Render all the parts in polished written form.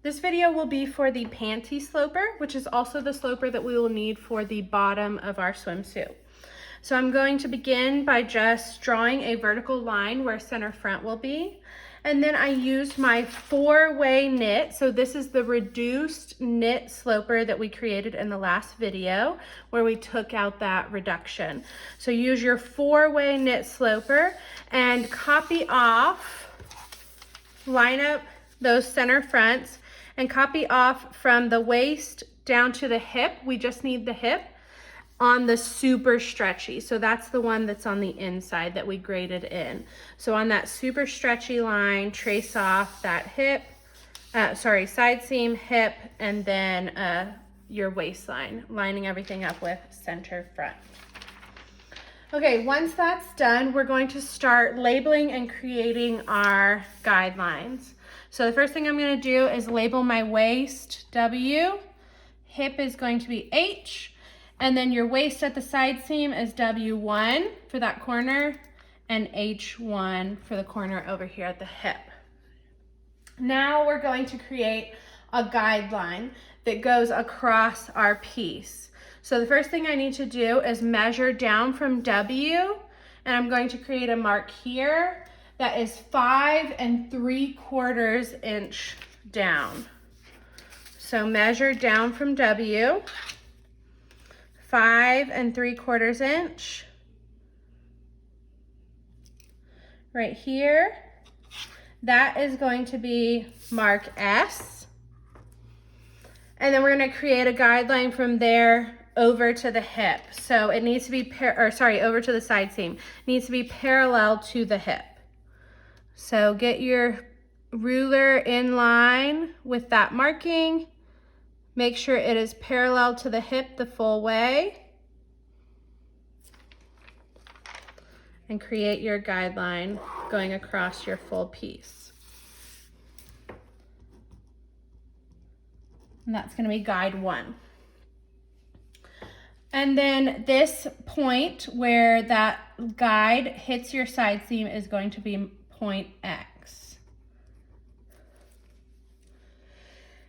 This video will be for the Panty Sloper, which is also the sloper that we will need for the bottom of our swimsuit. So I'm going to begin by just drawing a vertical line where center front will be. And then I used my 4-way knit. So this is the reduced knit sloper that we created in the last video where we took out that reduction. So use your 4-way knit sloper and copy off, line up those center fronts and copy off from the waist down to the hip. We just need the hip on the super stretchy. So that's the one that's on the inside that we graded in. So on that super stretchy line, trace off that hip, side seam, hip, and then your waistline, lining everything up with center front. Okay, once that's done, we're going to start labeling and creating our guidelines. So the first thing I'm going to do is label my waist W, hip is going to be H, and then your waist at the side seam is W1 for that corner and H1 for the corner over here at the hip. Now we're going to create a guideline that goes across our piece. So the first thing I need to do is measure down from W, and I'm going to create a mark here that is 5 3/4 inch down. So measure down from W, 5 3/4 inch. Right here, that is going to be mark S. And then we're going to create a guideline from there over to the hip. So it needs to be, over to the side seam. It needs to be parallel to the hip. So get your ruler in line with that marking. Make sure it is parallel to the hip the full way. And create your guideline going across your full piece. And that's going to be guide 1. And then this point where that guide hits your side seam is going to be point X.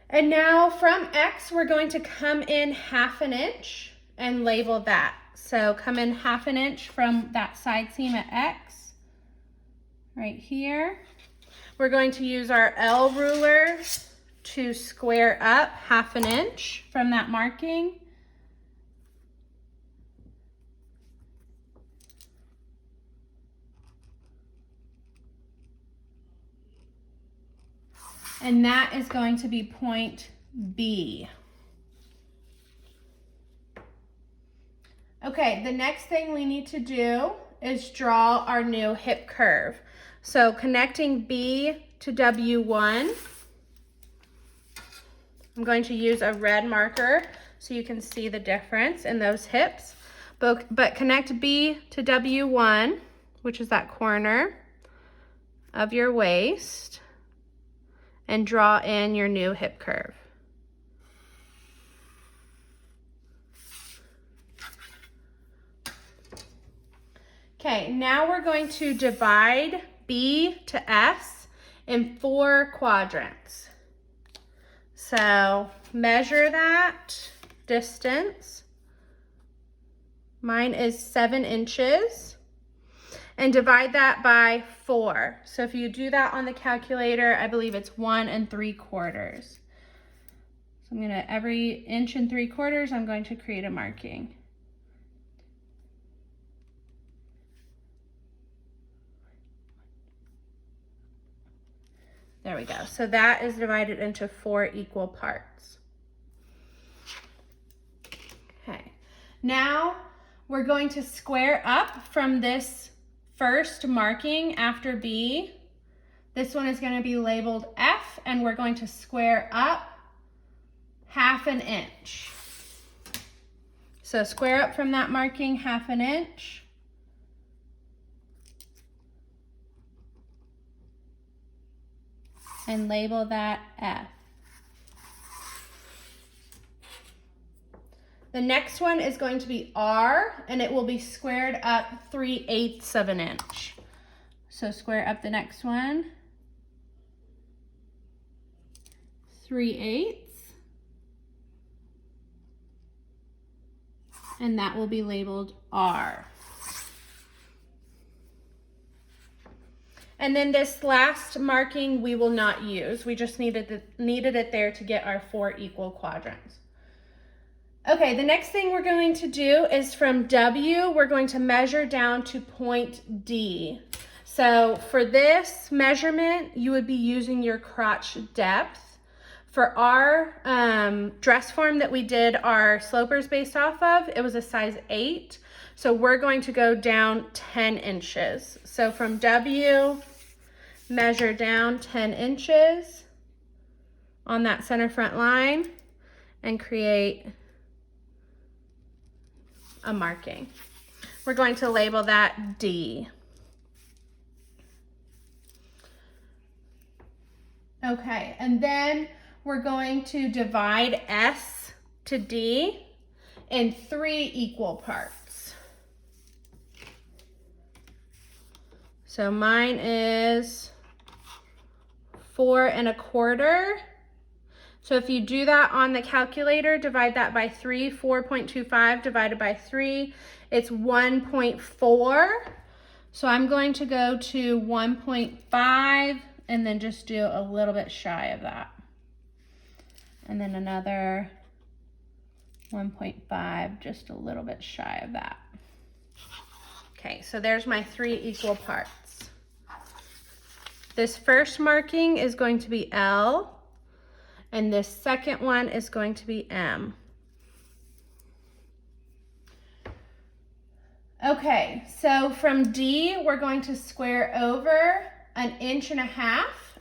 And now from X, we're going to come in 1/2 inch and label that. So come in 1/2 inch from that side seam at X, right here. We're going to use our L ruler to square up 1/2 inch from that marking. And that is going to be point B. Okay, the next thing we need to do is draw our new hip curve. So connecting B to W1, I'm going to use a red marker so you can see the difference in those hips. But connect B to W1, which is that corner of your waist, and draw in your new hip curve. Okay, now we're going to divide B to S in 4 quadrants. So measure that distance. Mine is 7 inches. And divide that by 4. So if you do that on the calculator, I believe it's 1 3/4. So I'm going to, every 1 3/4 inch, I'm going to create a marking. There we go. So that is divided into 4 equal parts. Okay. Now we're going to square up from this first marking after B. This one is going to be labeled F, and we're going to square up 1/2 inch. So square up from that marking 1/2 inch. And label that F. The next one is going to be R, and it will be squared up 3/8 of an inch. So square up the next one, 3/8. And that will be labeled R. And then this last marking we will not use. We just needed it there to get our 4 equal quadrants. Okay, the next thing we're going to do is from W, we're going to measure down to point D. So for this measurement, you would be using your crotch depth. For our dress form that we did our slopers based off of, it was a size 8. So we're going to go down 10 inches. So from W, measure down 10 inches on that center front line and create a marking. We're going to label that D. Okay, and then we're going to divide S to D in 3 equal parts. So mine is 4 1/4. So if you do that on the calculator, divide that by 3, 4.25 divided by 3, it's 1.4. So I'm going to go to 1.5 and then just do a little bit shy of that. And then another 1.5, just a little bit shy of that. Okay, so there's my 3 equal parts. This first marking is going to be L. And this second one is going to be M. Okay, so from D, we're going to square over 1.5 inches,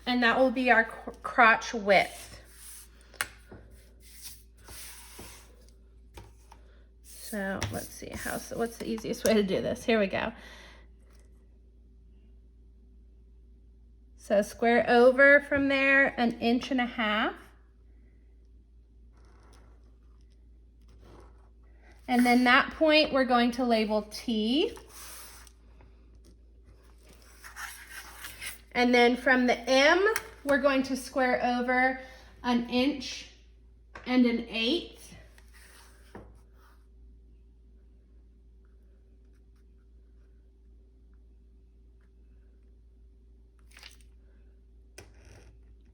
and that will be our crotch width. So let's see, what's the easiest way to do this? Here we go. So square over from there 1.5 inches. And then that point we're going to label T. And then from the M, we're going to square over 1 1/8 inches.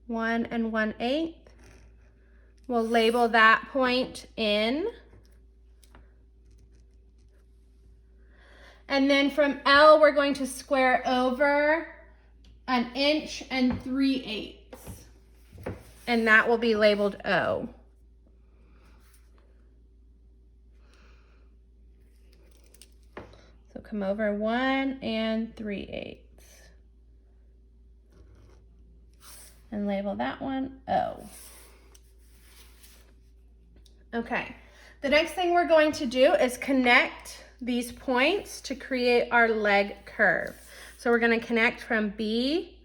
One 1/8. We'll label that point N. And then from L, we're going to square over 1 3/8 inches. And that will be labeled O. So come over 1 3/8. And label that one O. Okay, the next thing we're going to do is connect these points to create our leg curve. So we're going to connect from B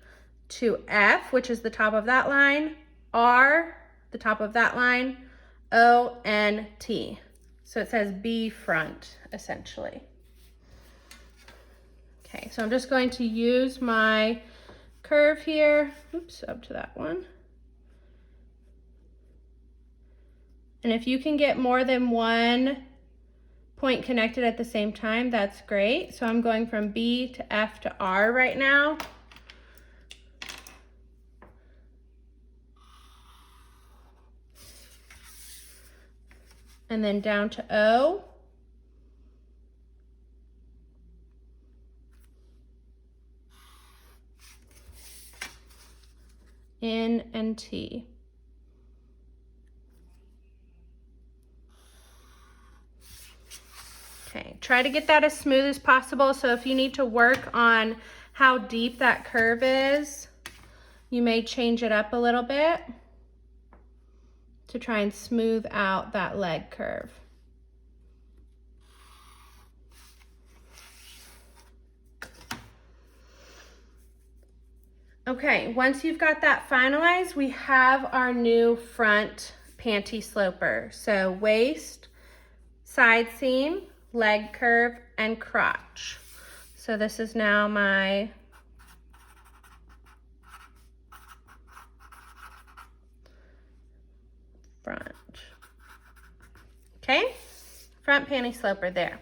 to F, which is the top of that line, R, the top of that line, O, N, T. So it says B front, essentially. Okay, so I'm just going to use my curve here, oops, up to that one. And if you can get more than one point connected at the same time, that's great. So I'm going from B to F to R right now. And then down to O. N and T. Okay, try to get that as smooth as possible. So if you need to work on how deep that curve is, you may change it up a little bit to try and smooth out that leg curve. Okay, once you've got that finalized, we have our new front panty sloper. So waist, side seam, leg curve, and crotch. So this is now my front. Okay, front panty sloper there.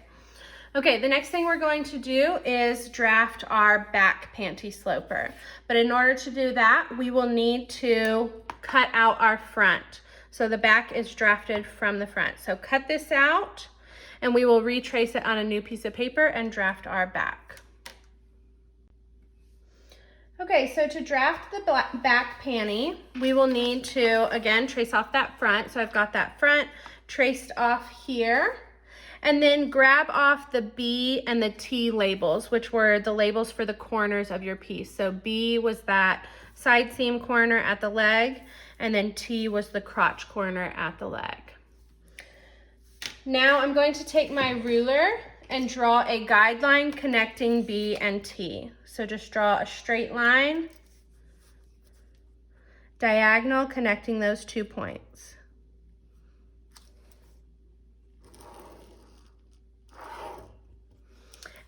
Okay, the next thing we're going to do is draft our back panty sloper. But in order to do that, we will need to cut out our front. So the back is drafted from the front. So cut this out and we will retrace it on a new piece of paper and draft our back. Okay, so to draft the back panty, we will need to, again, trace off that front. So I've got that front traced off here. And then grab off the B and the T labels, which were the labels for the corners of your piece. So B was that side seam corner at the leg, and then T was the crotch corner at the leg. Now I'm going to take my ruler and draw a guideline connecting B and T. So just draw a straight line, diagonal connecting those 2 points.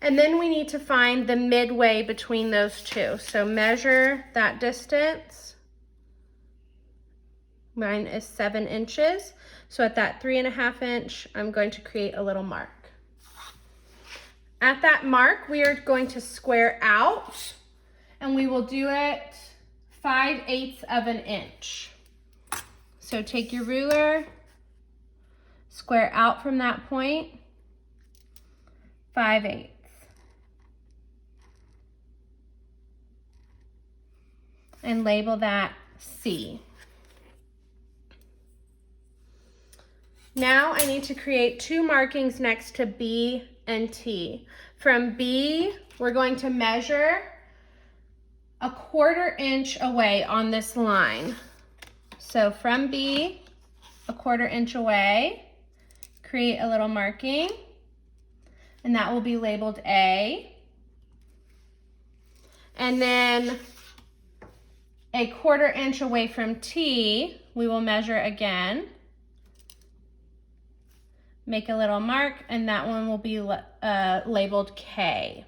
And then we need to find the midway between those two. So measure that distance. Mine is 7 inches. So at that 3.5 inch, I'm going to create a little mark. At that mark, we are going to square out, and we will do it 5/8 of an inch. So take your ruler, square out from that point, 5/8. And label that C. Now I need to create 2 markings next to B and T. From B, we're going to measure a 1/4 inch away on this line. So from B, a 1/4 inch away, create a little marking, and that will be labeled A. And then a 1/4 inch away from T, we will measure again, make a little mark, and that one will be labeled K.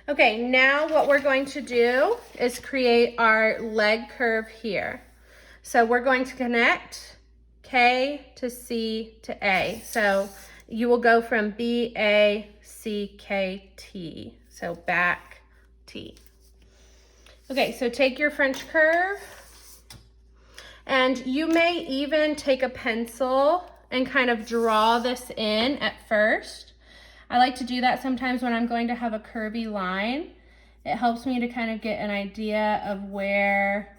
Okay, now what we're going to do is create our leg curve here. So we're going to connect K to C to A. So you will go from B, A, C, K, T. So back, T. Okay, so take your French curve, and you may even take a pencil and kind of draw this in at first. I like to do that sometimes when I'm going to have a curvy line. It helps me to kind of get an idea of where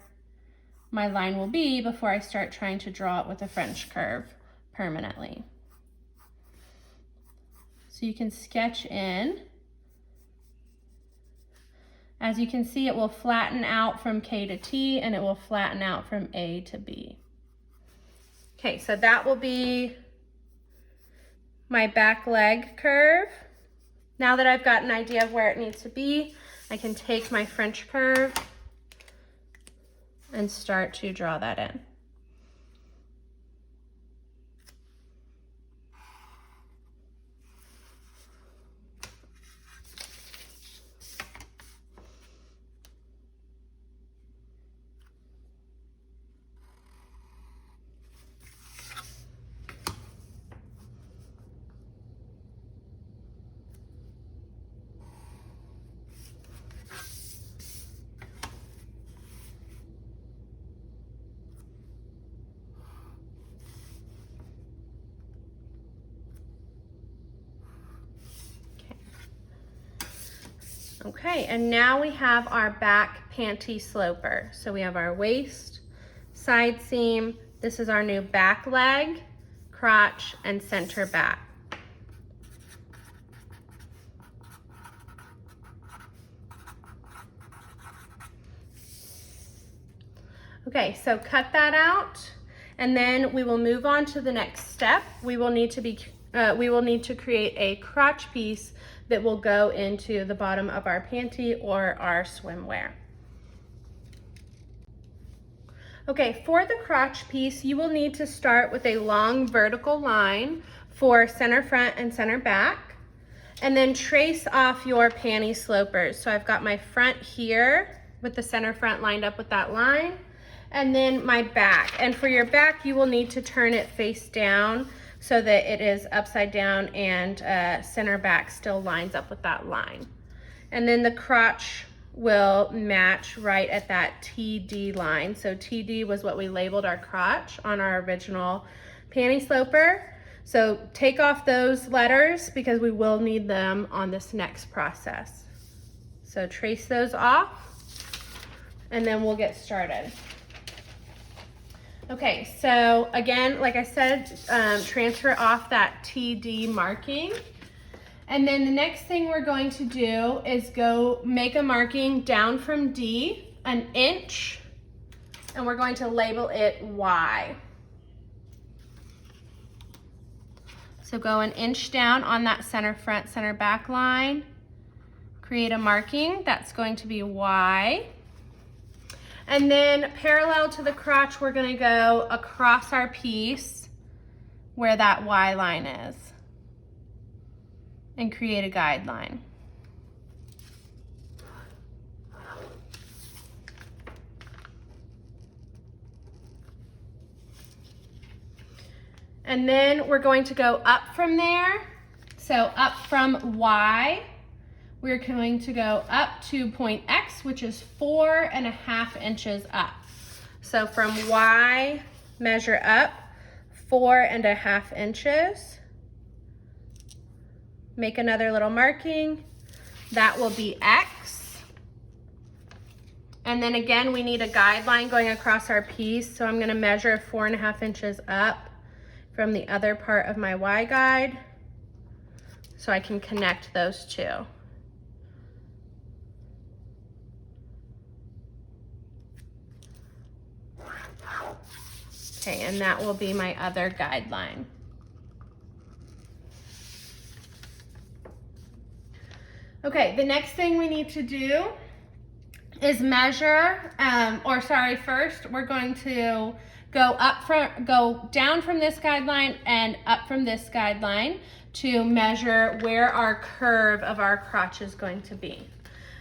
my line will be before I start trying to draw it with a French curve permanently. So you can sketch in. As you can see, it will flatten out from K to T, and it will flatten out from A to B. Okay, so that will be my back leg curve. Now that I've got an idea of where it needs to be, I can take my French curve and start to draw that in. Okay, and now we have our back panty sloper. So we have our waist, side seam, this is our new back leg, crotch, and center back. Okay, so cut that out, and then we will move on to the next step. We will need to create a crotch piece that will go into the bottom of our panty or our swimwear. Okay, for the crotch piece, you will need to start with a long vertical line for center front and center back, and then trace off your panty slopers. So I've got my front here with the center front lined up with that line, and then my back. And for your back, you will need to turn it face down so that it is upside down and center back still lines up with that line. And then the crotch will match right at that TD line. So TD was what we labeled our crotch on our original panty sloper. So take off those letters because we will need them on this next process. So trace those off and then we'll get started. Okay, so again, like I said, transfer off that TD marking. And then the next thing we're going to do is go make a marking down from D, 1 inch, and we're going to label it Y. So go 1 inch down on that center front, center back line, create a marking, that's going to be Y. And then parallel to the crotch, we're gonna go across our piece where that Y line is and create a guideline. And then we're going to go up from there. So up from Y, we're going to go up to point X, which is 4.5 inches up. So from Y, measure up 4.5 inches. Make another little marking. That will be X. And then again, we need a guideline going across our piece. So I'm gonna measure 4.5 inches up from the other part of my Y guide so I can connect those two. Okay, and that will be my other guideline. Okay, the next thing we need to do is measure, first we're going to go down from this guideline and up from this guideline to measure where our curve of our crotch is going to be.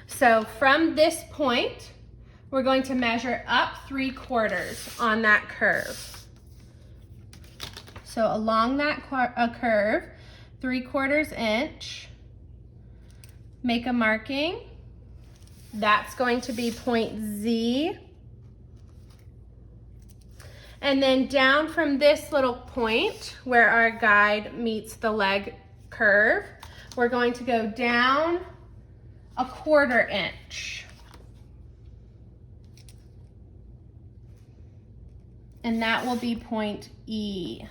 So from this point, we're going to measure up 3/4 on that curve. So along that curve, 3/4 inch, make a marking. That's going to be point Z. And then down from this little point where our guide meets the leg curve, we're going to go down 1/4 inch. And that will be point E.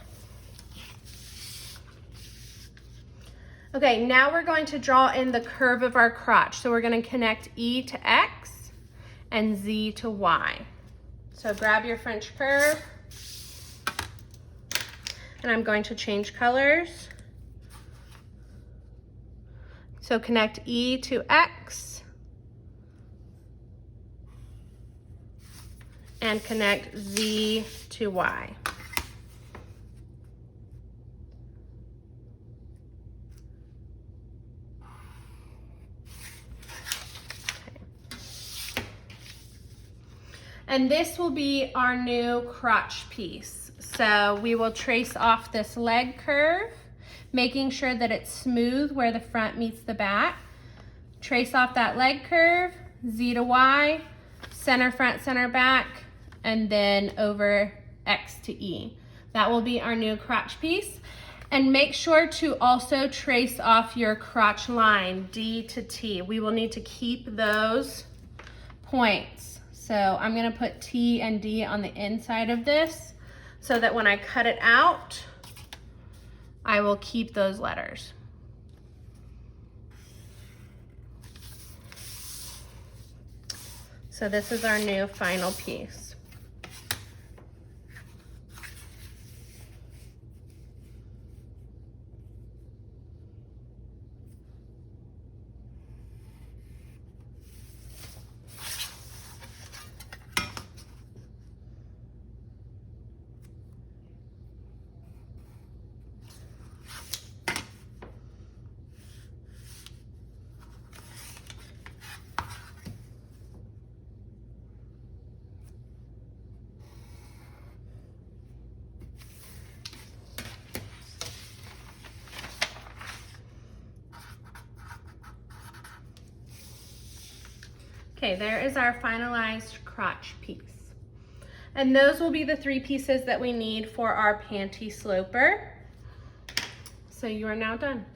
Okay, now we're going to draw in the curve of our crotch. So we're going to connect E to X and Z to Y. So grab your French curve, and I'm going to change colors. So connect E to X and connect Z to Y. And this will be our new crotch piece. So we will trace off this leg curve, making sure that it's smooth where the front meets the back. Trace off that leg curve, Z to Y, center front, center back, and then over X to E. That will be our new crotch piece. And make sure to also trace off your crotch line, D to T. We will need to keep those points. So I'm gonna put T and D on the inside of this so that when I cut it out, I will keep those letters. So this is our new final piece. Okay, there is our finalized crotch piece. And those will be the 3 pieces that we need for our panty sloper. So you are now done.